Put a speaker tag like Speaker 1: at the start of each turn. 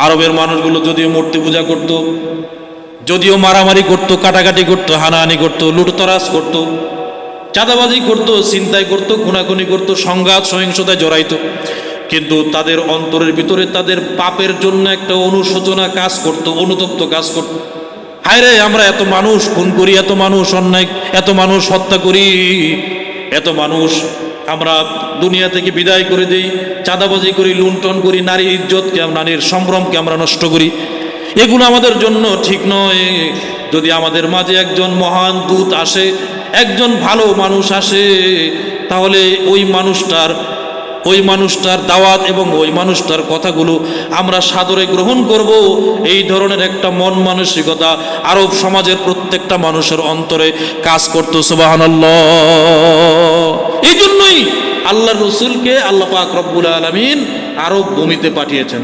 Speaker 1: আরবের মানুষগুলো যদিও মূর্তি পূজা করত, যদিও মারামারি করত, কাটাকাটি করত, হানাহানি করত, লুটতরাজ করত, চাঁদাবাজি করত, ছিনতাই করত, খুনাখুনি করত, সংঘাত সহিংসতায় জড়াইত, কিন্তু তাদের অন্তরের ভিতরে তাদের পাপের জন্য একটা অনুশোচনা কাজ করত, অনুতপ্ত কাজ করত। হায় রে, আমরা এত মানুষ খুন করি, এত মানুষ অন্যায়, এত মানুষ হত্যা করি, এত মানুষ আমরা দুনিয়া থেকে বিদায় করে দিই, চাঁদাবাজি করি, লুণ্ঠন করি, নারীর ইজ্জতকে, নারীর সম্ভ্রমকে আমরা নষ্ট করি। এগুলো আমাদের জন্য ঠিক নয়। যদি আমাদের মাঝে একজন মহান দূত আসে, একজন ভালো মানুষ আসে, তাহলে ওই মানুষটার দাওয়াত এবং ওই মানুষটার কথাগুলো আমরা সাদরে গ্রহণ করব। এই ধরনের একটা মন মানসিকতা আরব সমাজের প্রত্যেকটা মানুষের অন্তরে কাজ করতো। সুবহানাল্লাহ। এই জন্যই আল্লাহর রাসূলকে আল্লাহ পাক রব্বুল আলামিন আরব ভূমিতে পাঠিয়েছেন।